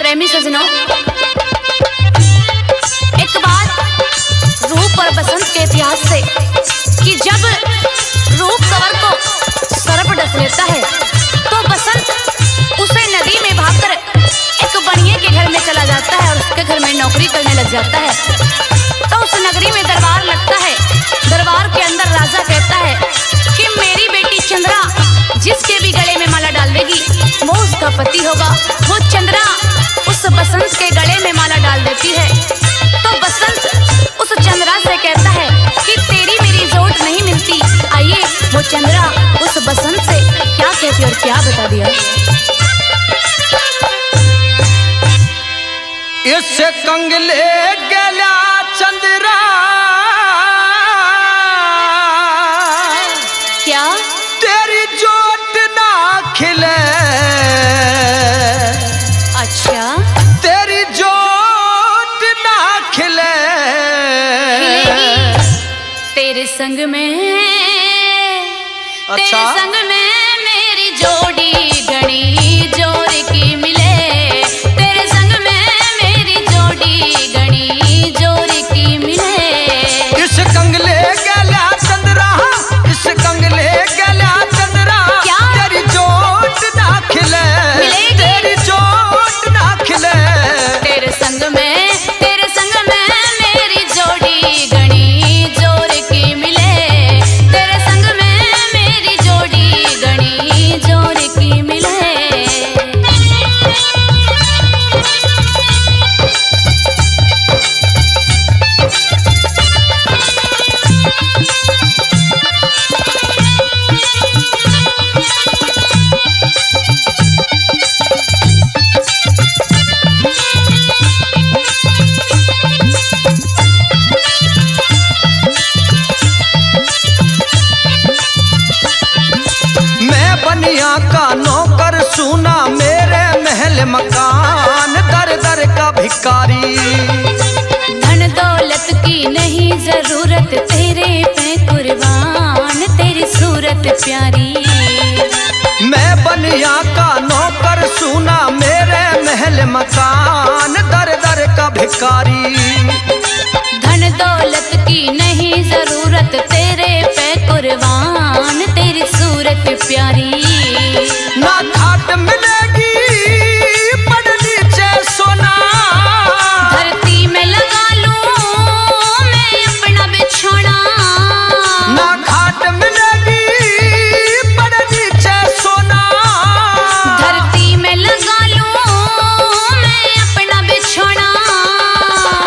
प्रेमी सजनों, एक बात रूप और बसंत के इतिहास से कि जब रूप कंवर को सर्प डस लेता है तो बसंत उसे नदी में भागकर एक बनिए के घर में चला जाता है और उसके घर में नौकरी करने लग जाता है। तो उस नगरी में दरबार लगता है। दरबार के अंदर राजा कहता है कि मेरी बेटी चंद्रा जिसके भी गले में माला डाल देगी वो उसका पति होगा। वो चंद्रा उस बसंत के गले में माला डाल देती है। तो बसंत उस चंद्रा से कहता है कि तेरी मेरी जोड़ नहीं मिलती। आइए वो चंद्रा उस बसंत से क्या कहती और क्या बता दिया। इस कंगले गला चंद्रा क्या तेरी जोट ना खिले। अच्छा तेरी जोट ना खिले तेरे संग में। अच्छा तेरे संग में मेरी जोड़ी घड़ी जोर की मिले। तेरे संग में मेरी जोड़ी घड़ी जोर की मिले। इस कंगले गला चंद्रा, इस कंगले गला चंद्रा क्या? तेरी जोट ना खिले। तेरी जोट ना खिले तेरे संग में मेरी जोड़ी घड़ी जोर की मिले। तेरे संग में मेरी जोड़ी घड़ी जोर की मिले। मैं बनिया का नौकर सुना मेरे महल मकान दर दर का भिखारी। धन दौलत की नहीं जरूरत तेरे पे कुर्बान तेरी सूरत प्यारी। मैं बनिया का नौकर सुना मेरे महल मकान दर दर का भिखारी। धन दौलत की नहीं जरूरत तेरे पे कुर्बान तेरी सूरत प्यारी। ना खाट मिलेगी पड़ नीचे सोना। धरती में लगा लूं मैं अपना बिछोना। ना खाट मिलेगी पड़ नीचे सोना। धरती में लगा लूं मैं अपना बिछोना।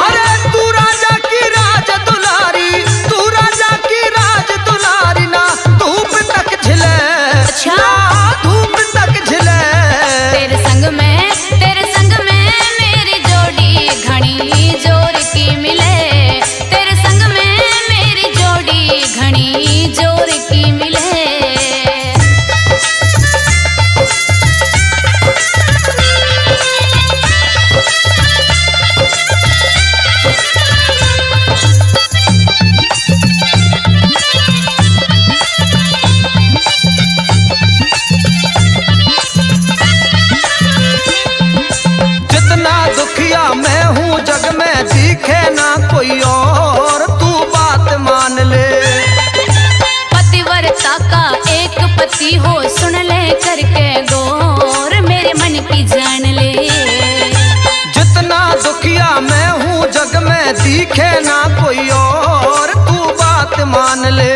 अरे तू राजा की राज दुलारी, तू राजा की राज दुलारी ना धूप तक झिले। अच्छा? ना धूप तक झिले तेरे संग में मेरी जोड़ी घड़ी जोर की मिले। तेरे संग में मेरी जोड़ी घड़ी जोर की मिले। जितना दुखिया मैं हूँ जग में दिखे ना कोई और तू बात मान ले। पतिव्रता का एक पति हो सुन ले करके गौर मेरे मन की जान ले। जितना दुखिया मैं हूँ जग में दिखे ना कोई और तू बात मान ले।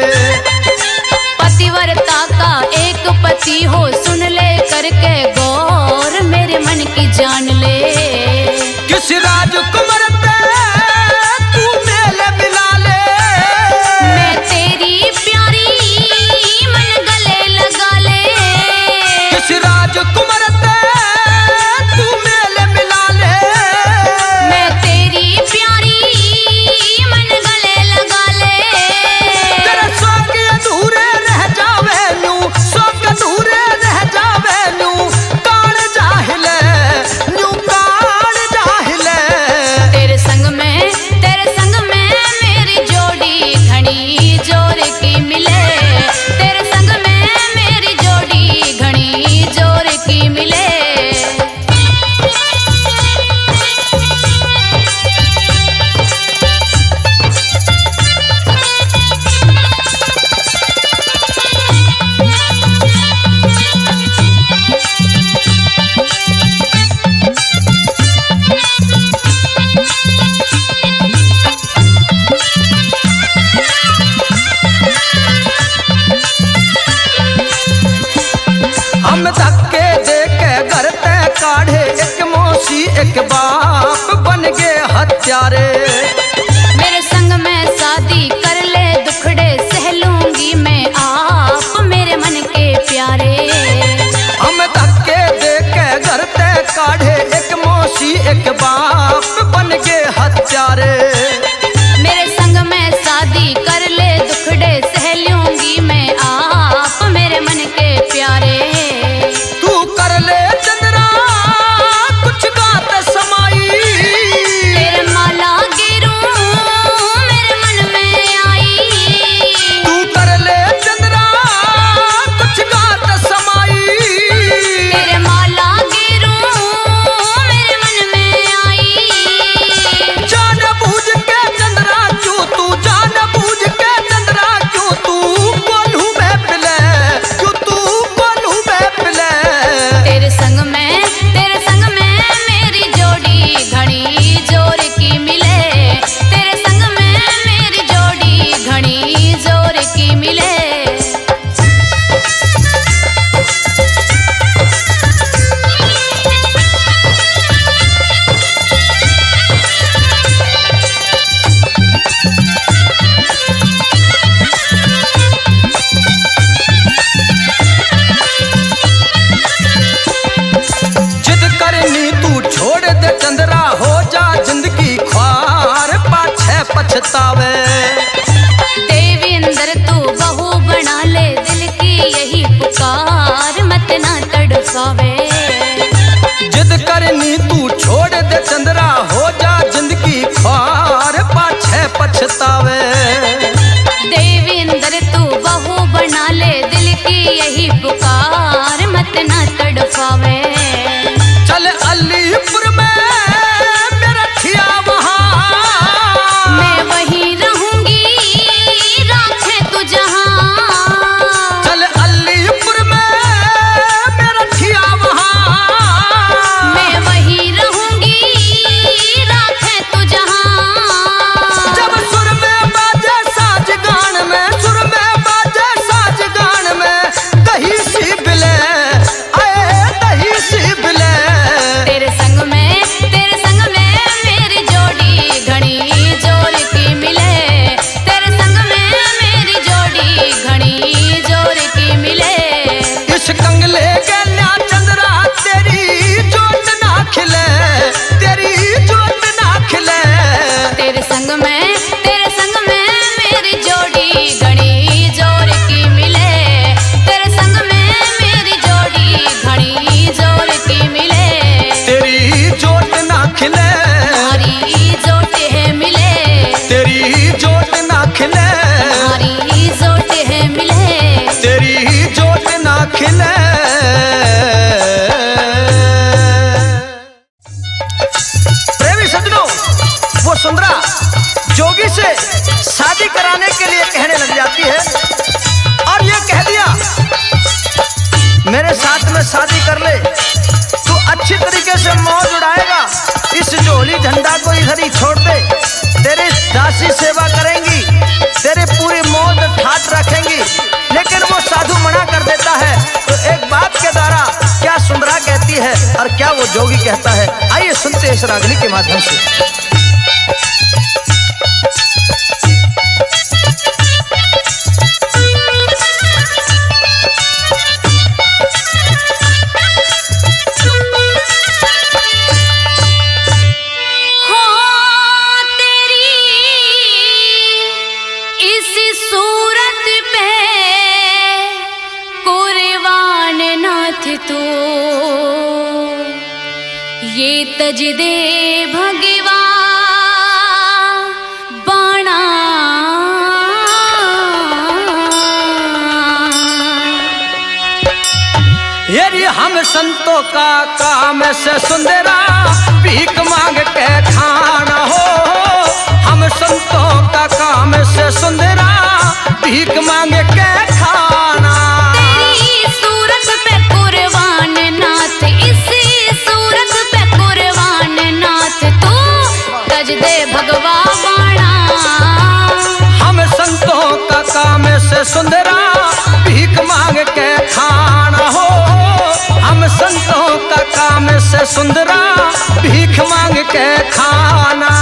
पतिव्रता का एक पति हो सुन ले करके गौर मेरे मन की जान ले। किस राजकुमार तू मेल मिला ले। मैं तेरी प्यारी मन गले लगा ले। किस राजकुमार तू मेल मिला ले। मैं तेरी प्यारी मन गले लगा ले। तेरे शौक अधूरे रह जावे नू, शौक अधूरे रह जावे नू। हत्यारे। मेरे संग में शादी कर ले, दुखड़े सह लूंगी मैं आप मेरे मन के प्यारे। हम धक्के दे के घर ते काढ़े, एक मौसी एक बाप बन के हत्यारे। मेरे संग में शादी कर ले, दुखड़े सह लूंगी मैं आप मेरे मन के प्यारे। तू कर ले चंद्रा कुछ गात समाई, तेरे माला गिरूं मेरे मन में आई। तू कर ले चंद्रा कुछ गात समाई, तेरे माला गिरूं मेरे मन में आई। जान बूझ के चंद्रा क्यों तू, जान बूझ के चंद्रा क्यों तू कोल्हू में पिले, क्यों तू कोल्हू में पिले। तेरे संग में मेरी जोड़ी घनी जोर की मिले, तेरे संग में मेरी जोड़ी घनी जोर की मिले। जिद करनी तू छोड़ दे चंद्रा, हो जा जिंदगी ख्वार पाछे पछतावे। देवेंद्र तू बहू बना ले, दिल की यही पुकार मत ना तड़पावे। जिद करनी तू छोड़ दे चंद्रा, हो जा जिंदगी ख्वार पाछे पछतावे। देवेंद्र तू बहू बना ले, दिल की यही पुकार मत ना तड़पावे। चल अलीपुर में मेरा ठिया वहाँ, मैं वहीं रहूंगी राखे तू जहां। चल अलीपुर में मेरा ठिया वहाँ, मैं वहीं रहूंगी राखे तू जहां। जब सुर में बाजे साज गान में, सुर में बाजे साज गान में, दही सी बिले आए दही सी बिले। तेरे संग में मेरी जोड़ी घनी जोर की मिले, तेरे संग में मेरी जोड़ी घनी जोर की मिले। इस कंगले के न्या चंद्रा तेरी जोत ना खिले, तेरी जोत ना खिले। तेरे संग में मेरी जोड़ी घनी जोर की मिले, तेरे संग में मेरी जोड़ी घनी जोर की मिले। तेरी जोत ना खिले, हमारी जोट है मिले, तेरी जोत ना खिले, हमारी जोट है मिले। तेरी जोत ना खिले। प्रेमी सज्जनों, वो सुंदरा जोगी से शादी कराने के लिए कहने लग जाती है और ये कह दिया मेरे साथ में शादी कर ले, तू अच्छी तरीके से मौज उड़ाएगा, इस जोली झंडा को इधर ही छोड़ दे, तेरी दासी सेवा करेंगी, तेरी पूरी मौज ठाट रखेंगी। लेकिन वो साधु मना कर देता है। तो एक बात के द्वारा क्या सुंदरा कहती है और क्या वो जोगी कहता है, आइए सुनते हैं इस रागनी के माध्यम से। तू ये तज दे भगवा बाणा, यदि हम संतों का काम से सुंदरा भीख मांग के खाना हो, हम संतों का काम से सुंदरा भीख मांग के खाना। तेरी सूरत पे कुर्बान नाथ, इसी सूरत पे कुर्बान नाथ, तू तज दे भगवा बाणा। हम संतों का काम से सुंदरा भीख मांग के खाना हो, हम संतों का काम से सुंदरा भीख मांग के खाना।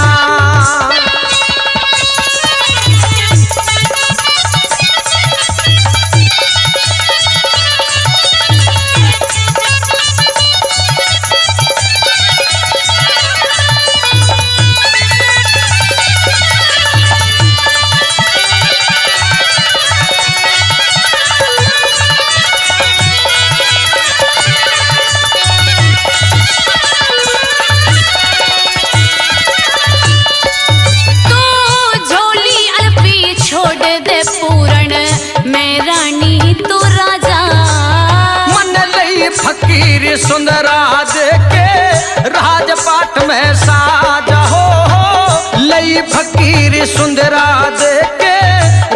फकीर सुंदरा देके राजपाट में साजा हो लई फकीर सुंदरा देके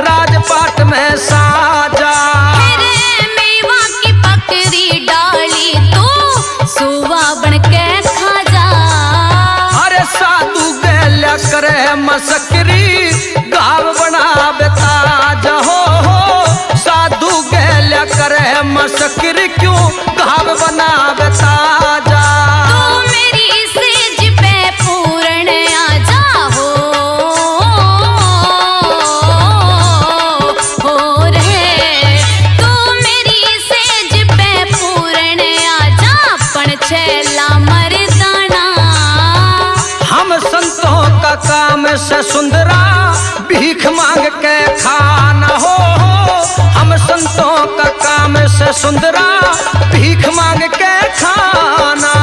राजपाट में साजा। मेवा की पकड़ी डाली तो सुवा बन के खा जा। अरे साधु गैल्या करे मसकरी गाव बना बेताजा हो साधु गैल्या करे मसकरी क्यों गाव बना बेताजा। तू मेरी सेज पे पूर्ण आजा हो रे तू मेरी सेज पे पूर्ण आजा पण छेला मर्दाना। हम संतों का काम से सुंदरा भीख मांग के खाना हो हम संतों का काम से सुंदरा भीख मांग के खाना।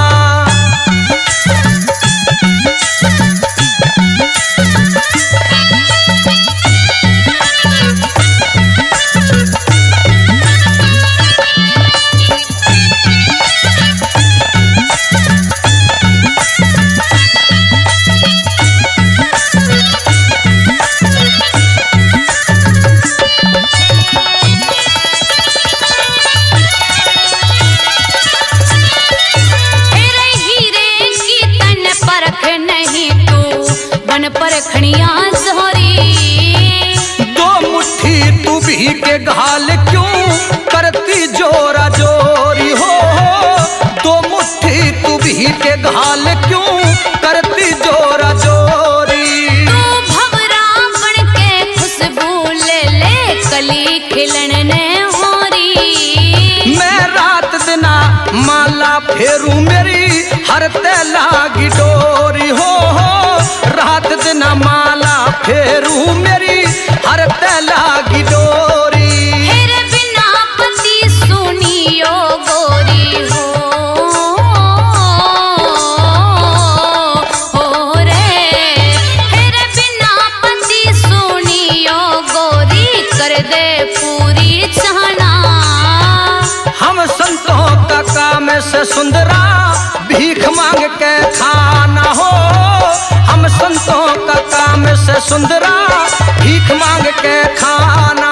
परखणिया जोरी दो मुट्ठी तू भी के घाल क्यों करती जोरा जोरी हो दो मुट्ठी तू भी के घाल क्यों करती जोरा जोरी। तू भवरा बन के खुशबू ले ले कली खिलन ने होरी। मैं रात दिना माला फेरू मेरी हर लागी डोरी हो रात दिन माला फेरू मेरी हर लागी डोरी। हेरे बिना पति सुनियो गोरी हो रे हेरे बिना पति सुनियो गोरी कर दे पूरी चाहना। हम संतों का काम से सुंदरा भीख मांग के खाना हो हम संतों का काम से सुंदरा भीख मांग के खाना।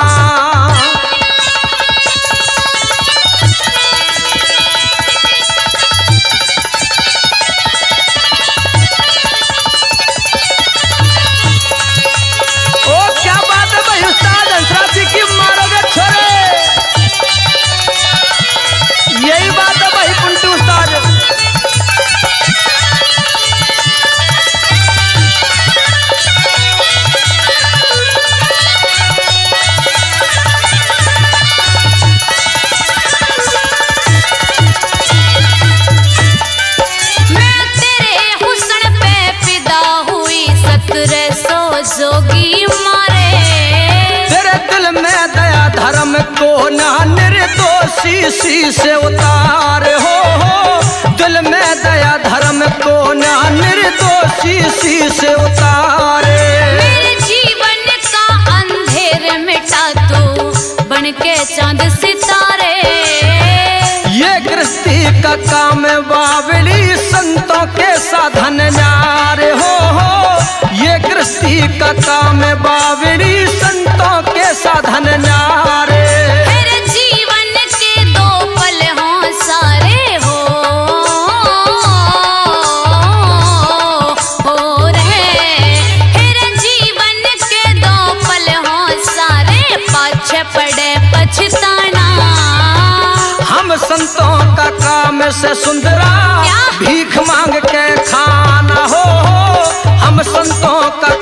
ओ क्या बात है भाई उस्ताद हंसराज की मारोगे छोरे यही बात है भाई पुंटू उस्ताद। जोगी मारे तेरे दिल में दया धर्म को ना निर्दोषी सी से उतार हो दिल में दया धर्म को ना निर्दोषी सी से उतारे। मेरे जीवन का अंधेर मिटा तू बन के चांद सितारे। ये गृहस्थी का काम बावली संतों के साधन न्यारे हो ये गृहस्थी का काम बावली संतों के साधन न्यारे। तेरे जीवन के दो पल हों सारे हो रे तेरे जीवन के दो पल हों सारे पाछे पड़े पछताना। हम संतों का काम से सुंदरा भीख मांग के खाना हो हम संतों का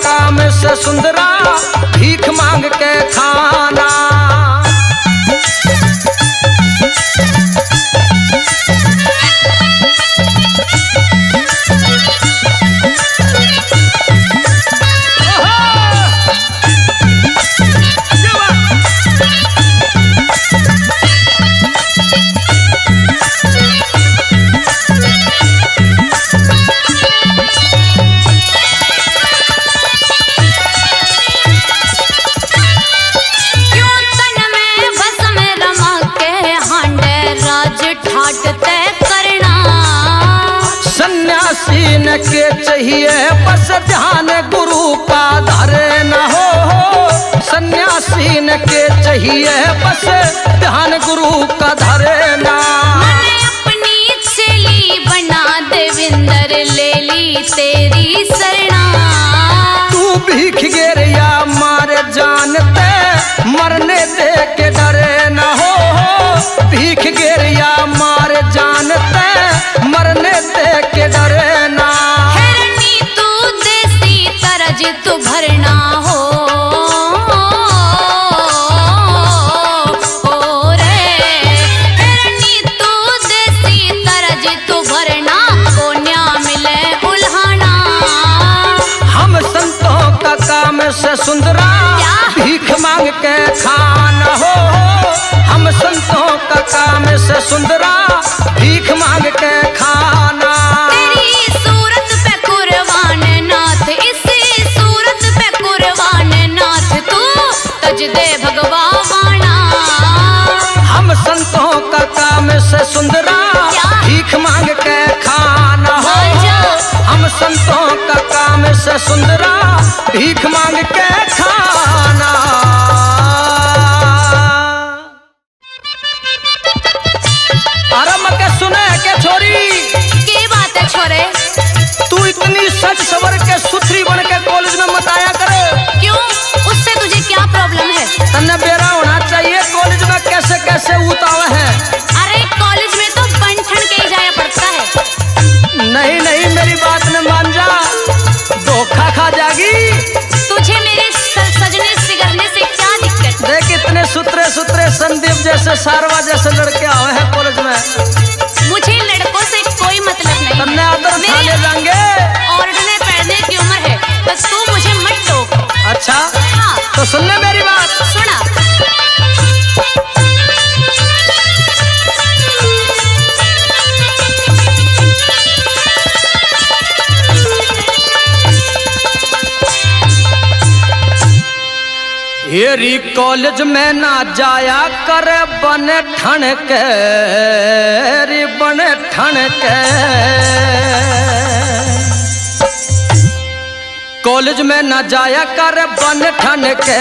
सन्यासी न के चाहिए बस ध्यान गुरु का धरे न हो। सन्यासी न के चाहिए बस ध्यान गुरु का धरे ना। मैंने अपनी चेली बना देविंदर ले ली तेरी शरणा। तू भीख गिर या मारे जानते मरने दे के डरे न हो। भीख गिर या मारे जानते मरने दे के डरे ना। हिरनी तू देसी तरज तू भरना हो। रे हिरनी तू देसी तरज तू भरना कोन्या मिले उल्हाना। हम संतों का काम से सुंदरा भीख मांग के खाना हो। हम संतों का काम से सुंदरा भीख मांग के खाना। तेरी सूरत पे कुर्बान नाथ इसी सूरत पे कुर्बान नाथ तू तज दे भगवाना। हम संतों का काम से सुंदरा भीख मांग के खाना हो। हम संतों का काम से सुंदरा भीख मांग के खाना। अरे मके सुने के छोरी की बात है छोरे? तू इतनी सच सवर के सुथरी बन के कॉलेज में मत आया करे। क्यों? उससे तुझे क्या प्रॉब्लम है? तन्ने बेरा होना चाहिए कॉलेज में कैसे कैसे उतावा है। अरे कॉलेज में तो बन ठन के ही जाया पड़ता है। नहीं नहीं मेरी बात न मान जा, धोखा खा जागी। तुझे मेरे सजने सिगरने से क्या दिक्कत? देख इतने सुथरे सुथरे संदीप जैसे सारवा जैसे लड़के आए हैं कॉलेज में। मुझे लड़कों से कोई मतलब नहीं। तन्ने आदर थाने जाएंगे। ओढ़ने पहनने की उम्र है तो तू मुझे मत टोक। अच्छा हाँ तो सुन ले मेरी बात। सुना। येरी कॉलेज में ना जाया कर बन ठन के रे बन ठन के। कॉलेज में ना जाया कर बन ठन के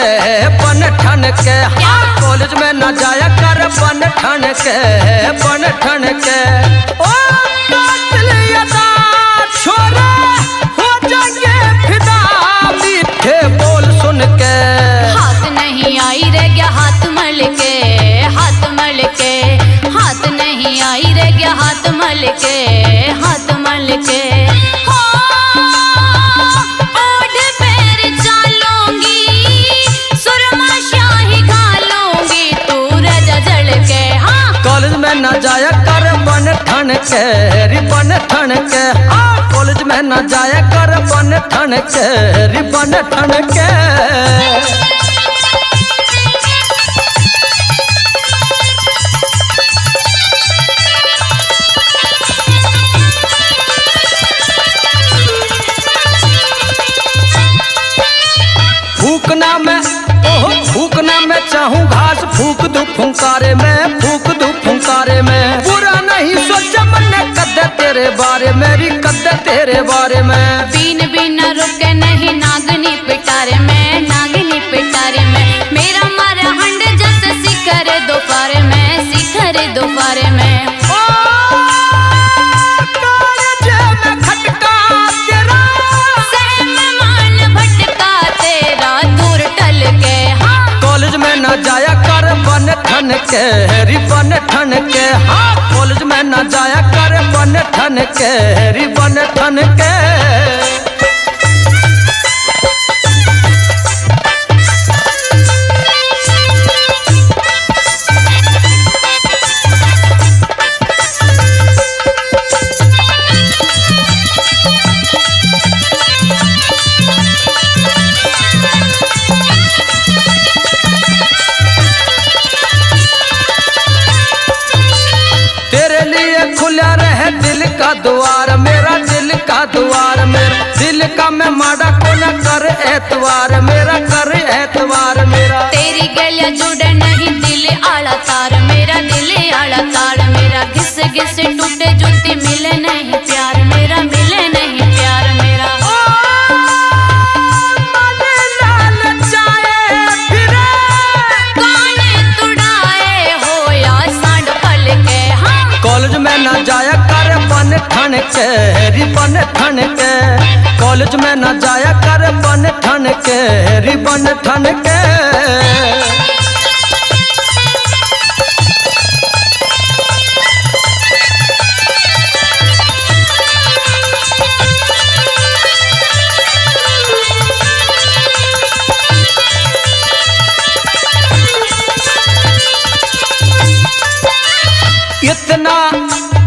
बन ठन के। हाँ कॉलेज में ना जाया कर बन ठन के बन ठन के। ओ कातिल यदा छोरे हो जाएंगे फिदा मीठे बोल सुन के। हाथ नहीं आई रे गया हाथ मल के। हाथ मल के हाथ नहीं आई रे गया हाथ मल के। हाथ मल के हो ओढ़ पैर चालूंगी सुरमा शाही घालूंगी तू रजा जल के। हाँ कॉलेज में ना जाया कर बन ठन के रि बन ठन के। हाँ कॉलेज में ना जाया कर बन ठन के रि बन ठन के। फूकना मैं ओह फूकना मैं चाहूँ घास फूक दूं फुंकारे में फूक दूं फुंकारे में। बुरा नहीं सोचा मैंने कद्दे तेरे बारे में री कद्दे तेरे बारे में। बीन बीन रुके नहीं नागनी पिटारे में नागनी पिटारे में। मेरा मारा हंड जैसे शिखर दोपहर में शिखर दोपहर में। जाया कर बन ठन के रि बन ठन के। हाँ कॉलेज में ना जाया कर बन ठन के रि बन ठन के। द्वार मेरा दिल का द्वार मेरा दिल का मैं माड़ा को न कर एतवार मेरा कर एतवार मेरा। तेरी गलिया जुड़े नहीं दिल आला तार मेरा दिल आला तार मेरा। घिस घिस टूटे जूती मिले नहीं प्यार मेरा मिले बन ठन के, कॉलेज में न जाया कर बन ठन के, रिबन ठन के। इतना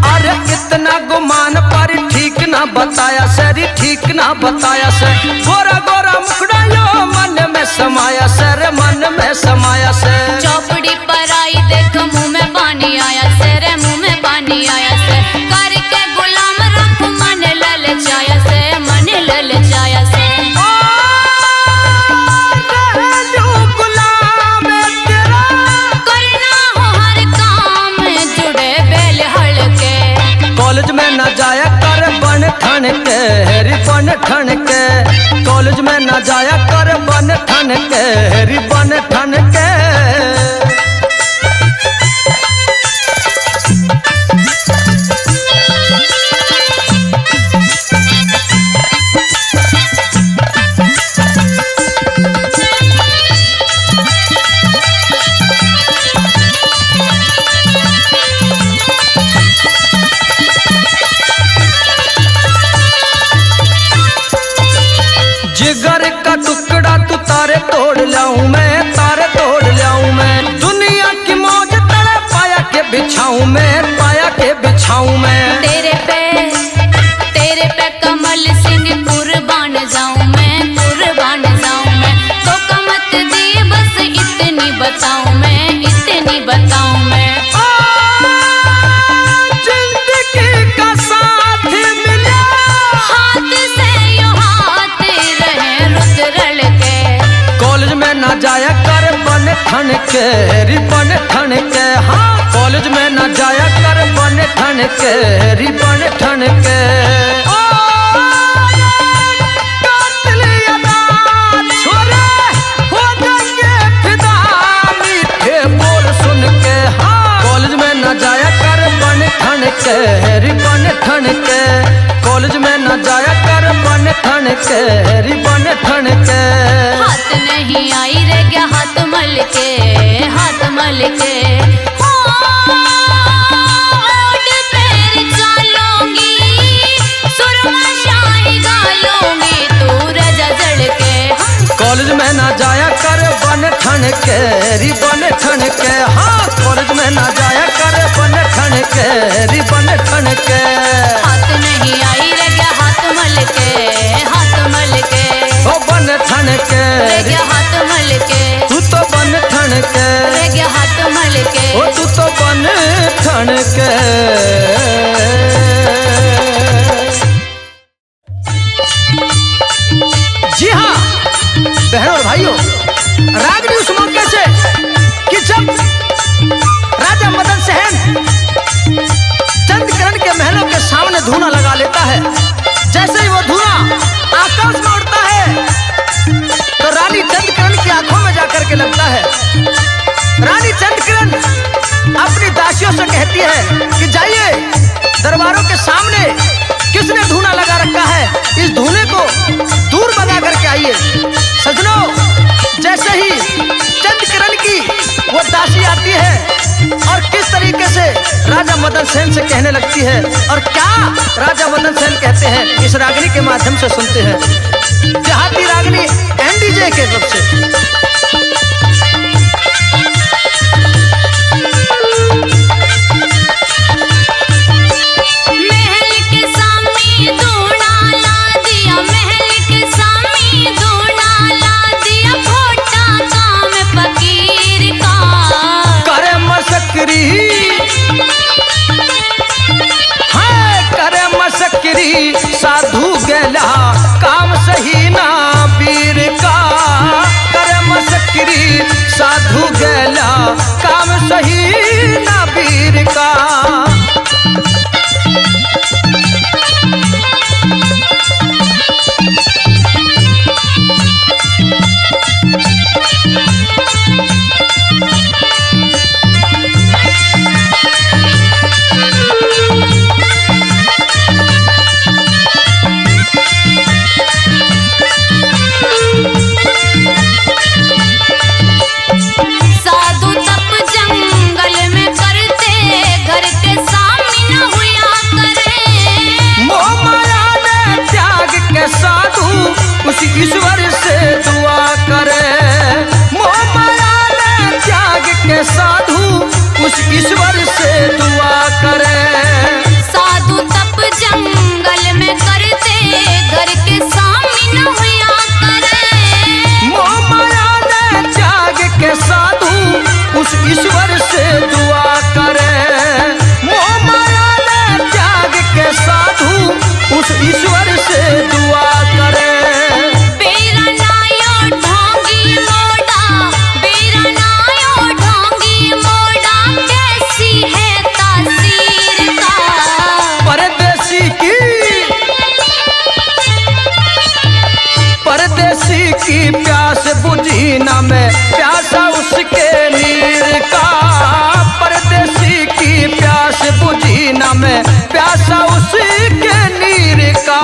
अरे इतना गुमान पर ठीक ना बताया सर, ठीक ना बताया सर। गोरा गोरा मुखड़ा यो मन में समाया सर, मन में समाया सर। चौपड़ी पर आई देख मुंह में पानी आया से रे, मुंह में पानी आया से। करके गुलाम रख मन ललचाया से, मन ललचाया से। गुलाम तेरा करना हो हर काम जुड़े बेल हड़के। कॉलेज में न जाया कर बन ठन के, रिबन ठन के। कॉलेज में न जाया कर बन ठन के, रिबन ठन के। जिगर का टुकड़ा तू तारे तोड़ लाऊं मैं, तारे तोड़ लाऊं मैं। दुनिया की मौज तड़े पाया के बिछाऊं मैं, पाया के बिछाऊं मैं। तेरे पे कमल सिंह कुर्बान जाऊं मैं, कुर्बान जाऊं मैं। तो कमत दी बस इतनी बताऊं मैं, इतनी बताऊं मैं। जिंदगी का साथ मिला हाथ से यो हाथ रहे रुद्रल के। कॉलेज में न जाया कर बन ठन के, रिबन ठन के। हाँ कॉलेज में न जाया कर बन ठन के, रिबन ठन के। कॉलेज में न जाया कर बन ठन के, रिबन ठन के। कॉलेज में न जाया कर बन ठन के, रिबन ठन के। हाथ नहीं आई रे क्या हाथ मल के, हाथ मल के। ओढ़ पैर चालूंगी, सुरमा शाही गालूंगी, तू रजा जड़ के। कॉलेज में न जाया कर बन ठन के, रिबन ठन के। हाँ कॉलेज में न जाया कर बन ठन के, रिबन ठन के। हाथ नहीं आई रे क्या हाथ मल के, हाथ मल के। ओ बन ठन के, रे क्या हाथ मल के, तू तो बन ठन के। रे क्या हाथ मल के। ओ तू तो बन ठन के। जी हाँ बहनों और भाइयों, रागनी उस मौके से कि जब राजा मदन सहन चंद्रकरण के महलों के सामने धूना लगा लेता है, जैसे ही वो धूना आकाश में उड़ता है तो रानी चंद्रकरण की आंखों में जाकर के लगता है। रानी चंद्रकरण अपनी दासियों से कहती है कि जाइए दरबारों के सामने किसने धूना लगा रखा है, इस धूने को दूर भगा करके आइए। सजनों, जैसे ही चंद्रकरण की वो दासी आती है और किस तरीके से राजा मदन सेन से कहने लगती है और क्या राजा मदन सेन कहते हैं, इस रागनी के माध्यम से सुनते हैं। देहाती रागनी एनडीजे के तरफ से। साधु गेला काम सही ना वीर का, कर बुझीना में प्यासा उसके नीर का, परदेसी की प्यास बुझीना में प्यासा उसके नीर का।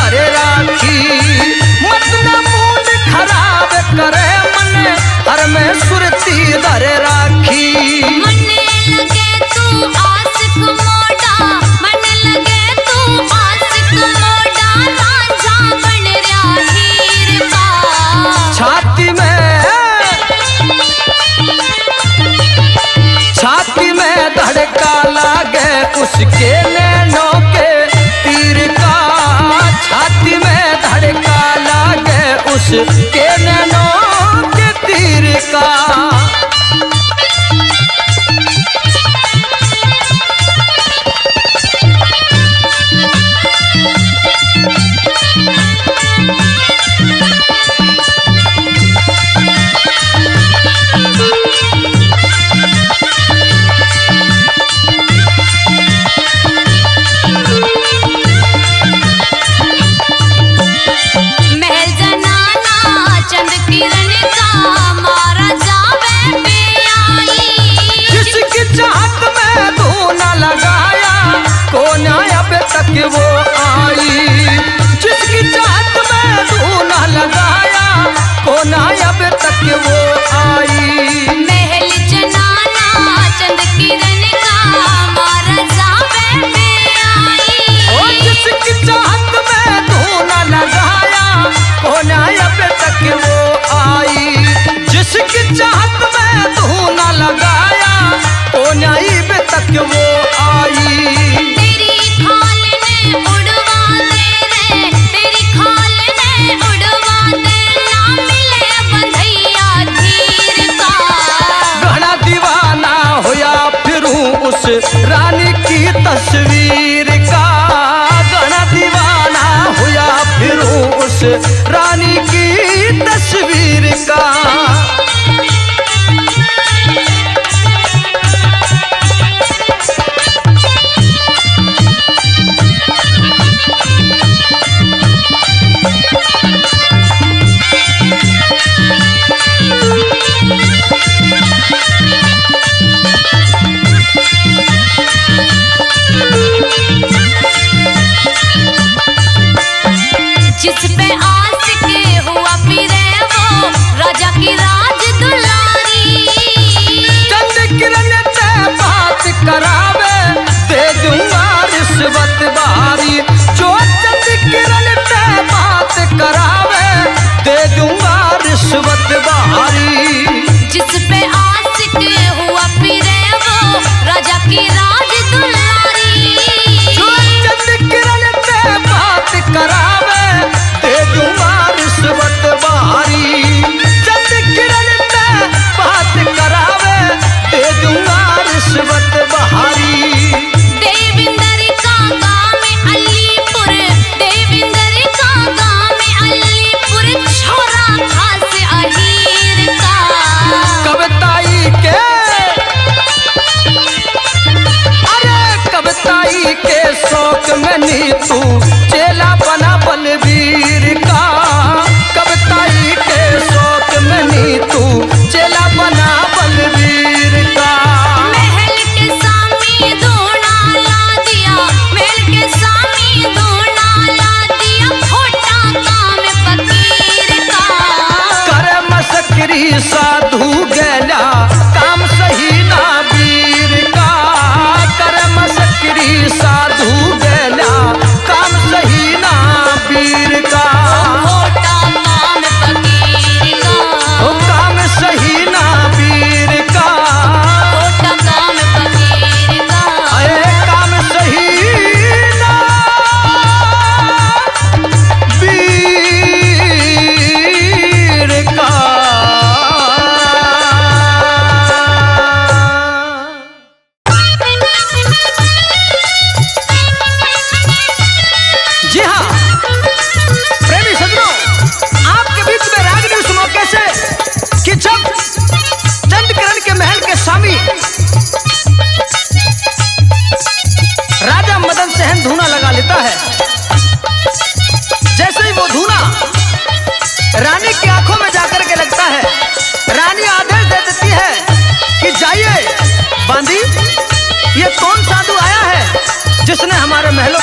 धरे राखी मत न मूड खराब करे मन हर में सुरती धरे राखी। मन लगे तू आशिक मोड़ा, मन लगे तू आशिक मोड़ा, रांझा बन रहा हीर का। छाती में धड़का लागे उसके नैनों के तीर का, छाती में धड़का लागे उसके नैनों के तीर का। वो आई जिसकी चाहत में तू न लगाया, कोना अब तक वो आई। महल जनाना चंद किरण का मारा जावे में आई। ओ जिसकी चाहत में तू न लगाया, कोना अब तक वो आई। जिसकी चाहत में तू न लगाया, कोना अब तक वो आई। उस रानी की तस्वीर का घना दीवाना हुआ फिर उस रानी की तस्वीर का। जिस पे आशिक हुआ फिरे वो राजा की राज दुलारी। चंद किरण से बात करावे दे दूंगा रिश्वत बारी, जो चंद किरण से बात करावे दे दूंगा रिश्वत बारी। जिस पे आशिक हुआ फिरे वो राजा की राज दुलारी। जो चंद किरण से बात करावे दे दूंगा रिश्वत बारी। चंद किरण से बात करावे दे दूंगा रिश्वत बारी। देविंदर का गाँव में अलीपुर, देविंदर का गाँव में अलीपुर, छोरा खास अहीर का।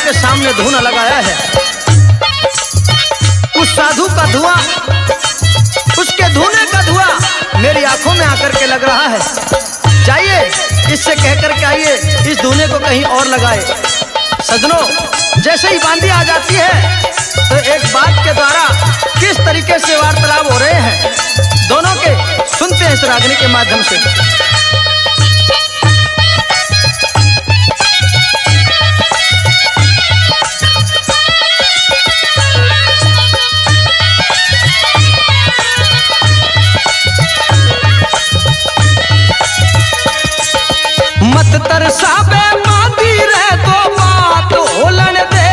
के सामने धुआं लगाया है। उस साधु का धुआं, उसके धुने का धुआं मेरी आंखों में आकर के लग रहा है। जाइए इससे कह कर के आइए इस धुने को कहीं और लगाए। सजनों, जैसे ही बांदी आ जाती है तो एक बात के द्वारा किस तरीके से वार्तालाप हो रहे हैं दोनों के सुनते हैं इस रागनी के माध्यम से। मत तरसाबे बांदी रह तो बात होलन दे,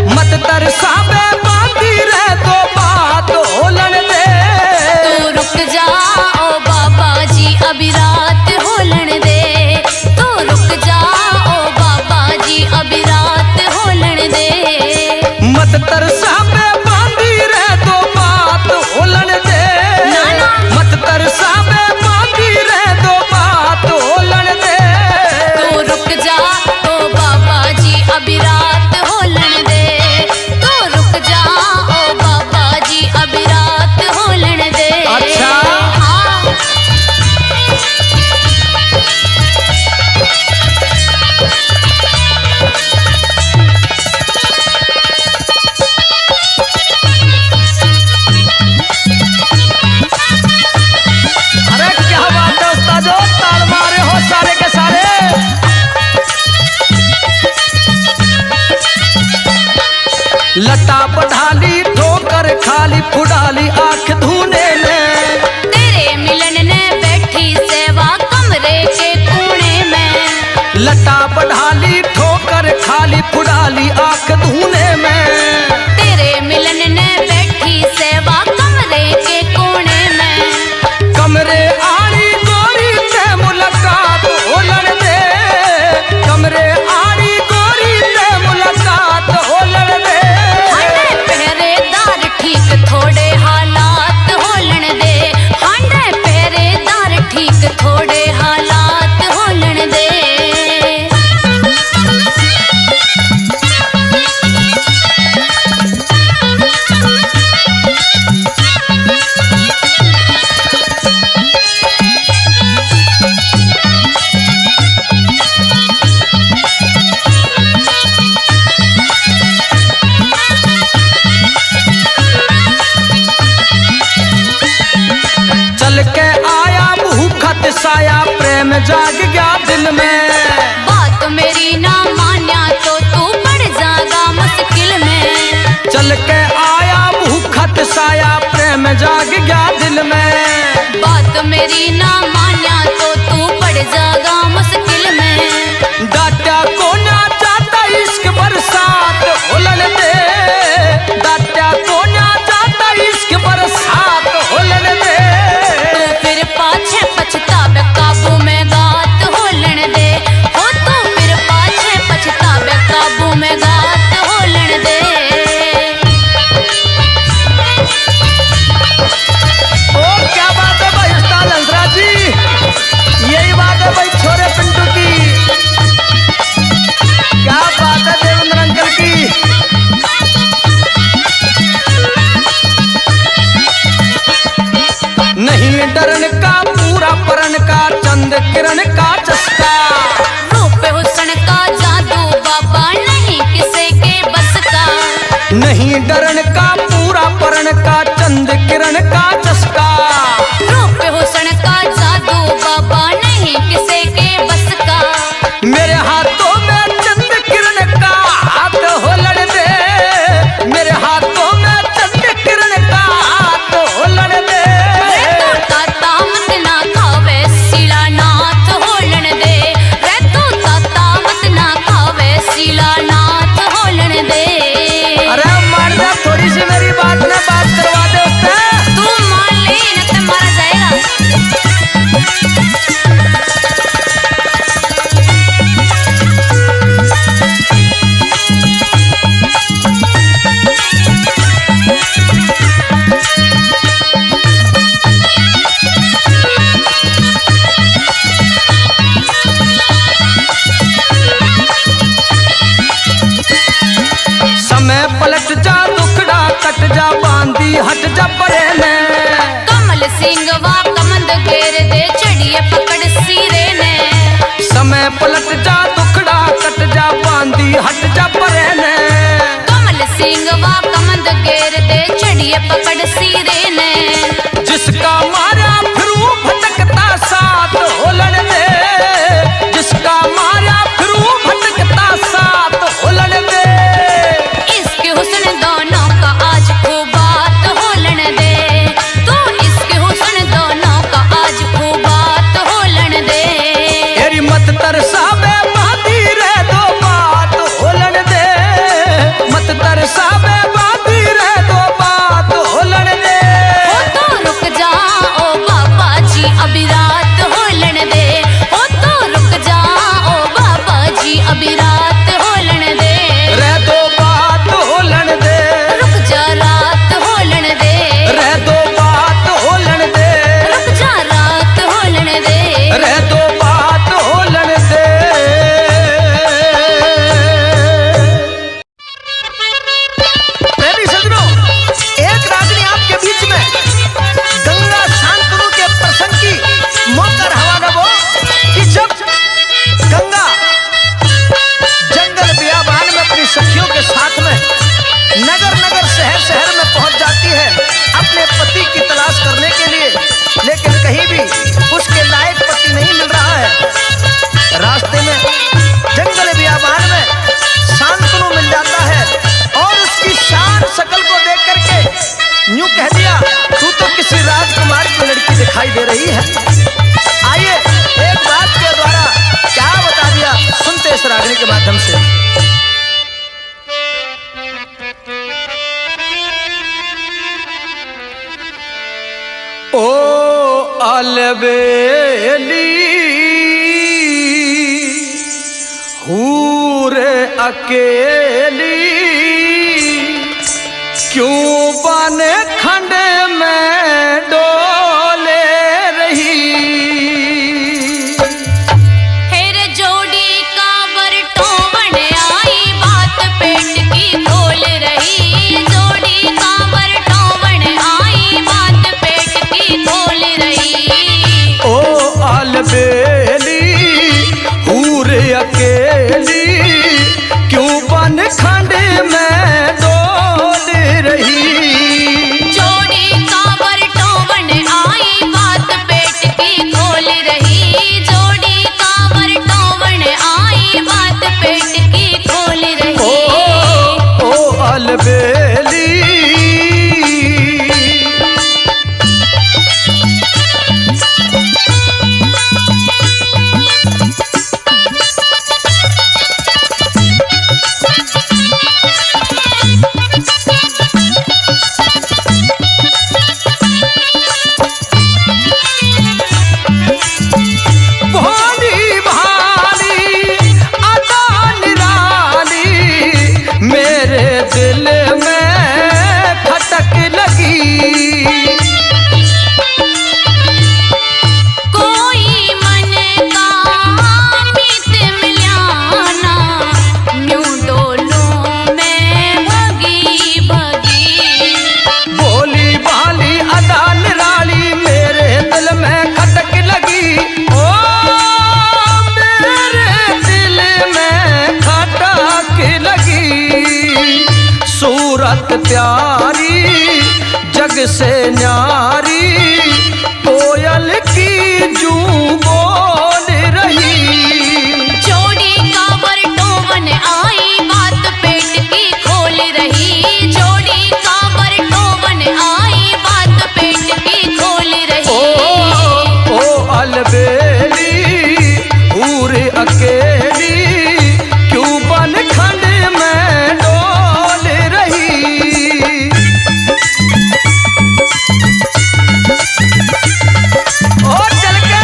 मत तरसाबे बांदी रह तो बात होलन दे। तू रुक जा ओ बाबा जी अभी रात होलन दे, तू रुक जा ओ बाबा जी अभी रात होलन दे। मत तरसाबे बांदी रह तो बात होलन दे, मत तरसाबे बांदी रह तो बात होलन दे। तू रुक जा ओ बाबा जी अभी रात होलन दे, तू रुक जा ओ बाबा जी अभी रात होलन दे। अच्छा। हाँ। अरे क्या बात है उस्तादो, ताल मारे हो सारे के सारे। लता बढ़ाली ठोकर खाली फुडाली आंख धूने में, तेरे मिलन ने बैठी सेवा कमरे के कोने में। लता बढ़ाली ठोकर खाली फुडाली आंख धूने में। तेरे मिलन ने बैठी सेवा कमरे के कोने में। कमरे आड़ी गोरी ते मुलाकात होलन दे, कमरे आड़ी गोरी ते मुलाकात होलन दे। हांडे पहरेदार ठीक थोड़े हालात होलन दे, हांडे पहरेदार ठीक थोड़े हालात होलन दे। चल के आया भूखत साया प्रेम जाग गया दिल में। बात मेरी ना मान्या तो तू पड़ जाएगा मुश्किल में। चल के आया भूखत साया प्रेम जाग गया दिल में। बात मेरी ना मान्या तो तू पड़ जाएगा मुश्किल में। डाटा को ना चाहता इश्क बरसात होलन दे, डाटा को ना चाहता इश्क बरसात होलन दे। तू फिर पाछे पछतावे काबू में गात होलन दे, हो तू फिर पाछे पछतावे काबू में गात होलन दे। ओ क्या बात है भाई उस्ताद हंसराज जी, यही बात है भाई छोरे पिंटू की। क्या बात है देवेंद्र अंकल की। नहीं डरन का पूरा परन का चंद किरण का चस्का, रूप हुस्न का जादू बाबा नहीं किसी के बस का। नहीं डरन का पूरा परन का चंद किरण का चस्का। रूप हुस्न का जादू बाबा नहीं किसी के बस का। मेरे हाथों में चंद किरण का हाथ होलन दे, मेरे हाथों में चंद किरण का हाथ होलन दे। रे तू ताता मत ना खावे शिलानाथ होलन दे, रे तू ताता मत ना खावे शिलानाथ होलन दे। अरे मर्द थोड़ी सी मेरी बात में बात करवा दे उससे। तू परे ने। कमल सिंह वा कमंद घेर दे चढ़िए पकड़ सिरे ने। समय पलट जा दुखड़ा कट जा बांधी हट जा परे ने। कमल सिंह वा कमंद घेर दे चढ़िए पकड़ सिरे ने। जिसका मारा फिरू भटकता साथ होलन दे। जिसका मारा फिरू भटकता साथ होलन दे। इसके हुस्न दोनों का आज खूब बात होलन दे। तो इसके हुस्न दोनों का आज खूब बात होलन दे। तेरी मत तरसावे बाती रे दो बात होलन दे। मत तरसावे बाती रे दो बात होलन दे। हो तो रुक जाओ बाबा जी अभी रात होलन दे। हो तो रुक जाओ बाबा जी अभी रात होलन दे। रे दो बात होलन दे। रुक जा रात होलन दे। रे दो बात होलन दे। रुक जा रात होलन दे। रे दो बात होलन दे। प्रेमी सज्जनों, एक रागनी आपके बीच में गंगा शांतनु के प्रसंग की मौकर हवा न वो कि जब गंगा जंगल बियाबान में अपनी सखियों के साथ में नगर नगर शहर शहर में पहुंच जाती है अपने पति की तलाश करने के लिए, लेकिन कहीं भी उसके लायक पति नहीं मिल रहा है। रास्ते में जंगल बियाबान में शांतनु मिल जाता है और उसकी शान शकल को देख करके यूं कह दिया, तू तो किसी राजकुमार की लड़की दिखाई दे रही है। आइए एक बात के द्वारा क्या बता दिया, सुनते इस रागनी के माध्यम से। ओ अलबेली हूर अकेली क्यों बन खंड में डोले रही। हेर जोड़ी का बरटोवन आई बात पेट की खोल रही। जोड़ी का बरटोवन आई बात पेट की खोल रही। ओ अलबेली हूर अकेली क्यों बन खंड में डोल रही। जोड़ी का बरटोवन आई बात पेट की खोल रही। जोड़ी का बरटोवन आई बात पेट की खोल रही। ओ अलबेली भोली भाली अदा निराली मेरे दिल में खटक लगी। कोई मन का मीत मिलाना न्यू डोलों में भगी भगी। भोली भाली अदा निराली मेरे दिल में खटक लगी। ओ मेरे दिल में खटक लगी। सूरत प्यारी जग से न्यारी कोयल की जूं बोल रही। जोड़ी का बरटोवन आई बात पेट की खोल रही। जोड़ी का बरटोवन आई बात पेट की खोल रही। ओ अलबेली हूर अकेली क्यों बन खंड में डोल रही। और चल के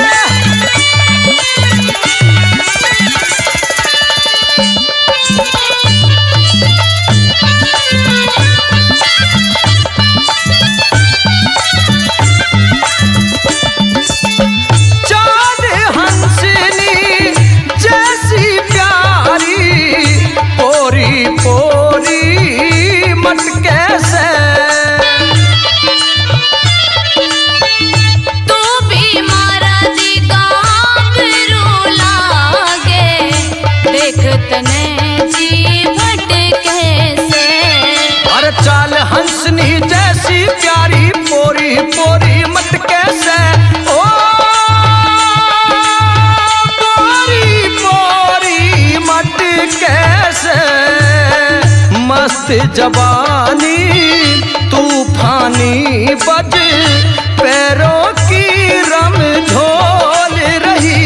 जवानी तूफानी बज पैरों की रम झोल रही।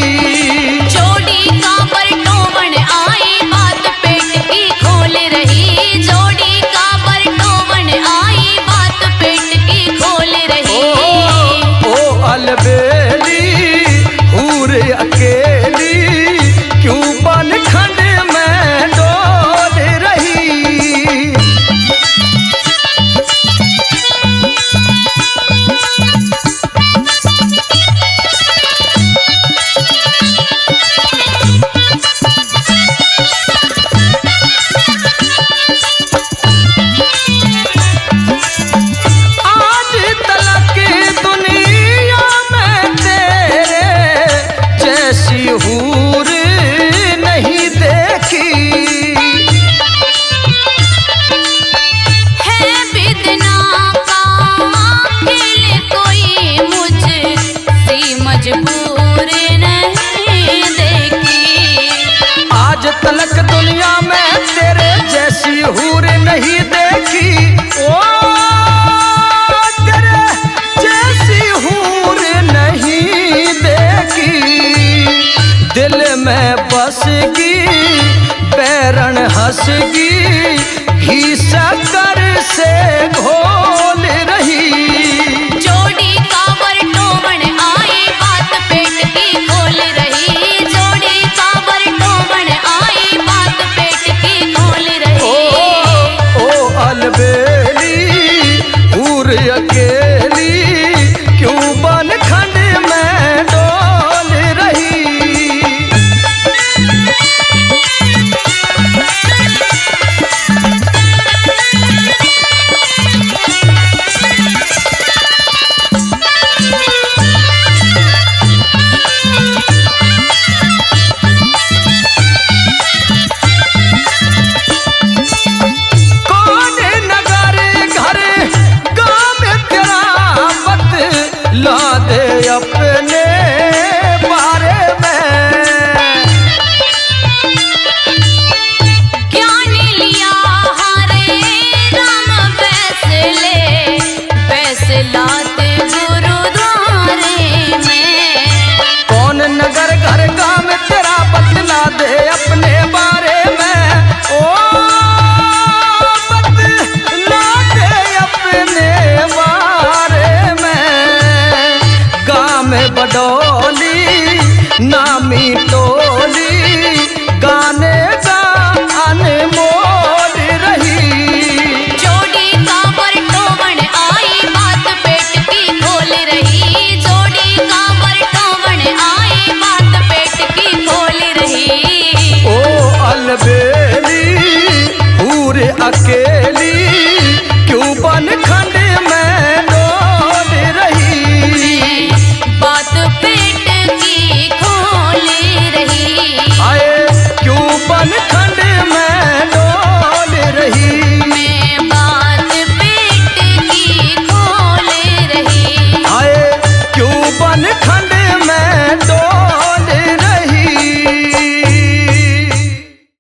जोड़ी का बरटोवन आई बात पेट की खोल रही। जोड़ी का बरटोवन आई बात पेट की खोल रही। ओ अलबेली हूर अकेली क्यों बन खंड में डोल रही। आज तलक दुनिया में तेरे जैसी हूर नहीं देखी। है बिदना का खेल कोई मुझसे मजबूर नहीं देखी। आज तलक दुनिया में तेरे जैसी हूर नहीं देखी। ओ तेरे जैसी हूर नहीं देखी। दिल में बसगी बैरन हंसगी घी शक्कर से घोल रही। जोड़ी का बरटोवन आई बात पेट की खोल रही। जोड़ी का बरटोवन आई बात पेट की खोल रही। ओ अलबेली हूर अकेली क्यों बन खंड में डोल रही। कौन नगर घर गाँव में तेरा बतला दे अपने बारे में। ज्ञान लिया हरे राम फैसलाते गुरुद्वारे में। कौन नगर घर गाँव में तेरा बतला दे अपने बारे में। ओ बतला दे अपने बारे में। गाँव में बडोली नामी टोली गाने का अनमोल रही। जोड़ी का बरटोवन आई बात पेट की खोल रही। जोड़ी का बरटोवन आई बात पेट की खोल रही। ओ अलबेली हूर अकेली क्यों बन